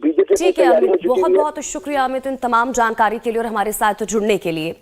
BJP ठीक है अमित, बहुत बहुत शुक्रिया अमित इन तमाम जानकारी के लिए और हमारे साथ जुड़ने के लिए।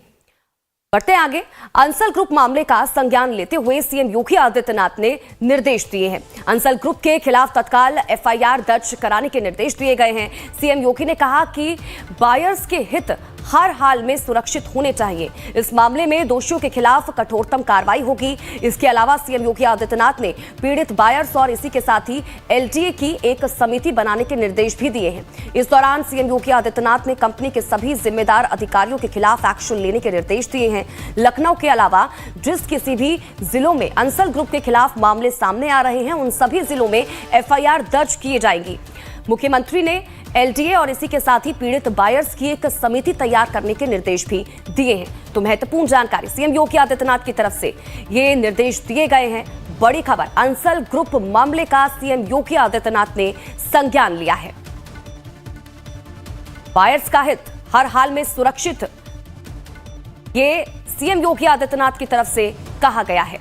बढ़ते हैं आगे। अंसल ग्रुप मामले का संज्ञान लेते हुए सीएम योगी आदित्यनाथ ने निर्देश दिए हैं। अंसल ग्रुप के खिलाफ तत्काल एफआईआर दर्ज कराने के निर्देश दिए गए हैं। सीएम योगी ने कहा कि बायर्स के हित हर हाल में सुरक्षित होने चाहिए। इस मामले में दोषियों के खिलाफ कठोरतम कार्रवाई होगी। इसके अलावा सीएम योगी आदित्यनाथ ने पीड़ित बायर्स और इसी के साथ ही एलटीए की एक समिति बनाने के निर्देश भी दिए हैं। इस दौरान सीएम योगी आदित्यनाथ ने कंपनी के सभी जिम्मेदार अधिकारियों के खिलाफ एक्शन लेने के निर्देश दिए हैं। लखनऊ के अलावा जिस किसी भी जिलों में अंसल ग्रुप के खिलाफ मामले सामने आ रहे हैं उन सभी जिलों में एफआईआर दर्ज किए जाएंगी। मुख्यमंत्री ने एलडीए और इसी के साथ ही पीड़ित बायर्स की एक समिति तैयार करने के निर्देश भी दिए हैं। तो महत्वपूर्ण जानकारी सीएम योगी आदित्यनाथ की तरफ से ये निर्देश दिए गए हैं। बड़ी खबर, अंसल ग्रुप मामले का सीएम योगी आदित्यनाथ ने संज्ञान लिया है। बायर्स का हित हर हाल में सुरक्षित, ये सीएम योगी आदित्यनाथ की तरफ से कहा गया है।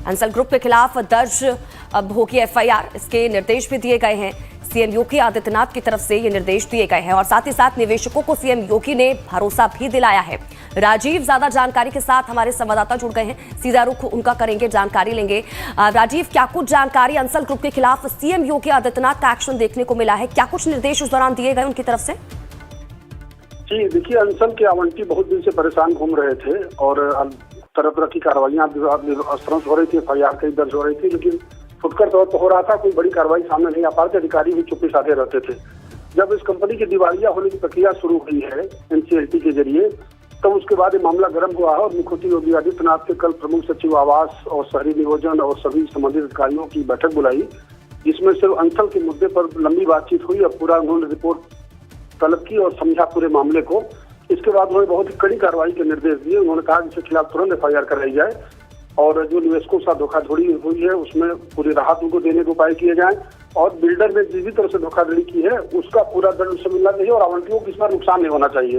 अंसल ग्रुप के खिलाफ दर्ज अब होगी एफआईआर, इसके निर्देश भी दिए गए हैं। सीएम योगी आदित्यनाथ की तरफ से ये निर्देश दिए गए हैं और साथ ही साथ निवेशकों को सीएम योगी ने भरोसा भी दिलाया है। राजीव ज्यादा जानकारी के साथ हमारे संवाददाता जुड़ गए हैं, सीधा रुख उनका करेंगे, जानकारी लेंगे। राजीव, क्या कुछ जानकारी अंसल ग्रुप के खिलाफ सीएम योगी आदित्यनाथ का एक्शन देखने को मिला है? क्या कुछ निर्देश उस दौरान दिए गए उनकी तरफ से? जी देखिए, अंसल के आवंटी बहुत दिन से परेशान घूम रहे थे और तरह तरह की कार्रवाइयां हो रही थी, एफआईआर कई दर्ज हो रही थी, लेकिन फुटकर तौर पर हो रहा था, कोई बड़ी कार्रवाई सामने नहीं आ पा रही। अधिकारी भी चुप्पी साधे रहते थे। जब इस कंपनी की दिवालिया होने की प्रक्रिया शुरू हुई है एनसीएलटी के जरिए, तब उसके बाद ये मामला गर्म हुआ है और मुख्यमंत्री योगी आदित्यनाथ के कल प्रमुख सचिव आवास और शहरी नियोजन और सभी संबंधित अधिकारियों की बैठक बुलाई, जिसमें सिर्फ अंसल के मुद्दे पर लंबी बातचीत हुई और पूरा उन्होंने रिपोर्ट तलब की और समझा पूरे मामले को। इसके बाद उन्होंने बहुत ही कड़ी कार्रवाई के निर्देश दिए। उन्होंने कहा कि इसके खिलाफ तुरंत एफआईआर कराई जाए और जो निवेशकों के साथ धोखाधड़ी हुई है उसमें पूरी राहत उनको देने के उपाय किए जाएं और बिल्डर ने जिस भी तरह से धोखाधड़ी की है उसका पूरा दंड उसे मिलना चाहिए और आवंटियों को इसमें नुकसान नहीं होना चाहिए।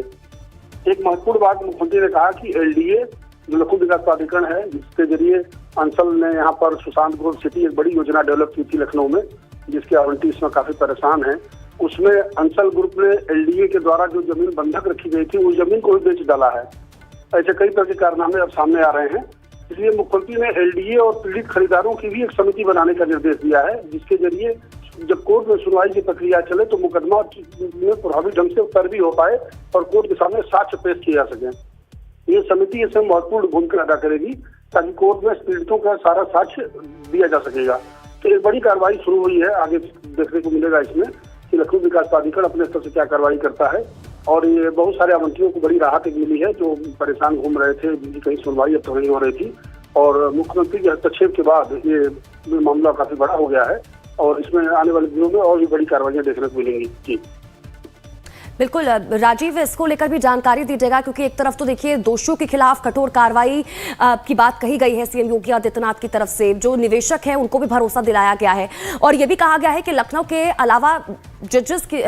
एक महत्वपूर्ण बात मुख्यमंत्री ने कहा कि एलडीए जो लखनऊ विकास प्राधिकरण है, जिसके जरिए अंसल ने यहाँ पर सुशांत ग्रोव सिटी एक बड़ी योजना डेवलप की थी लखनऊ में, जिसके आवंटी इसमें काफी परेशान है, उसमें अंसल ग्रुप ने एलडीए के द्वारा जो जमीन बंधक रखी गई थी उस जमीन को भी बेच डाला है। ऐसे कई तरह के कारनामे अब सामने आ रहे हैं। इसलिए मुख्यमंत्री ने एलडीए और पीड़ित खरीदारों की भी एक समिति बनाने का निर्देश दिया है, जिसके जरिए जब कोर्ट में सुनवाई की प्रक्रिया चले तो मुकदमा में प्रभावी ढंग से पैरवी हो पाए और कोर्ट के सामने साक्ष्य पेश किए जा सके। ये समिति इसमें महत्वपूर्ण भूमिका अदा करेगी ताकि कोर्ट में पीड़ितों का सारा साक्ष्य दिया जा सकेगा। तो एक बड़ी कार्रवाई शुरू हुई है, आगे देखने को मिलेगा इसमें कि लखनऊ विकास प्राधिकरण अपने स्तर से क्या कार्रवाई करता है। और ये बहुत सारे आवंटियों को बड़ी राहत मिली है जो परेशान घूम रहे थे, जिनकी कहीं सुनवाई अब तो नहीं हो रही थी और मुख्यमंत्री के हस्तक्षेप के बाद ये मामला काफी बड़ा हो गया है और इसमें आने वाले दिनों में और भी बड़ी कार्रवाइयां देखने को मिलेंगी। जी बिल्कुल राजीव, इसको लेकर भी जानकारी दीजिएगा क्योंकि एक तरफ तो देखिए दोषियों के खिलाफ कठोर कार्रवाई की बात कही गई है सीएम योगी आदित्यनाथ की तरफ से, जो निवेशक हैं उनको भी भरोसा दिलाया गया है और ये भी कहा गया है कि लखनऊ के अलावा जजेस की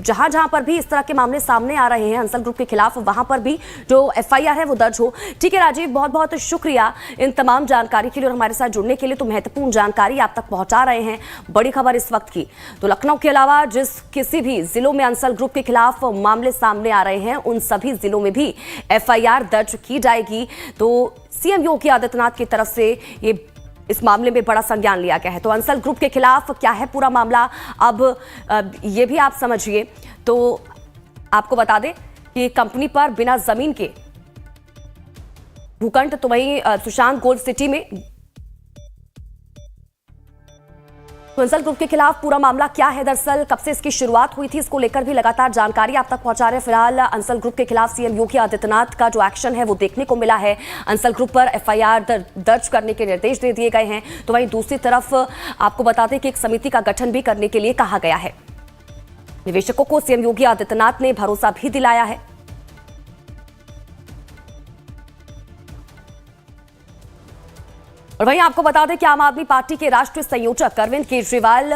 जहां पर भी इस तरह के मामले सामने आ रहे हैं अंसल ग्रुप के खिलाफ, वहां पर भी जो एफआईआर है वो दर्ज हो। ठीक है राजीव, बहुत बहुत शुक्रिया इन तमाम जानकारी के लिए और हमारे साथ जुड़ने के लिए। तो महत्वपूर्ण जानकारी आप तक पहुंचा रहे हैं। बड़ी खबर इस वक्त की, तो लखनऊ के अलावा जिस किसी भी जिलों में अंसल ग्रुप के खिलाफ मामले सामने आ रहे हैं उन सभी जिलों में भी एफआईआर दर्ज की जाएगी। तो सीएम योगी आदित्यनाथ की तरफ से ये इस मामले में बड़ा संज्ञान लिया गया है। तो अंसल ग्रुप के खिलाफ क्या है पूरा मामला, अब ये भी आप समझिए। तो आपको बता दें कि कंपनी पर बिना जमीन के भूखंड, तो वहीं सुशांत गोल्फ सिटी में तो अंसल ग्रुप के खिलाफ पूरा मामला क्या है, दरअसल कब से इसकी शुरुआत हुई थी, इसको लेकर भी लगातार जानकारी आप तक पहुंचा रहे हैं। फिलहाल अंसल ग्रुप के खिलाफ सीएम योगी आदित्यनाथ का जो एक्शन है वो देखने को मिला है। अंसल ग्रुप पर एफआईआर दर्ज करने के निर्देश दे दिए गए हैं। तो वहीं दूसरी तरफ आपको बता दें कि एक समिति का गठन भी करने के लिए कहा गया है। निवेशकों को सीएम योगी आदित्यनाथ ने भरोसा भी दिलाया है। और वहीं आपको बता दें कि आम आदमी पार्टी के राष्ट्रीय संयोजक अरविंद केजरीवाल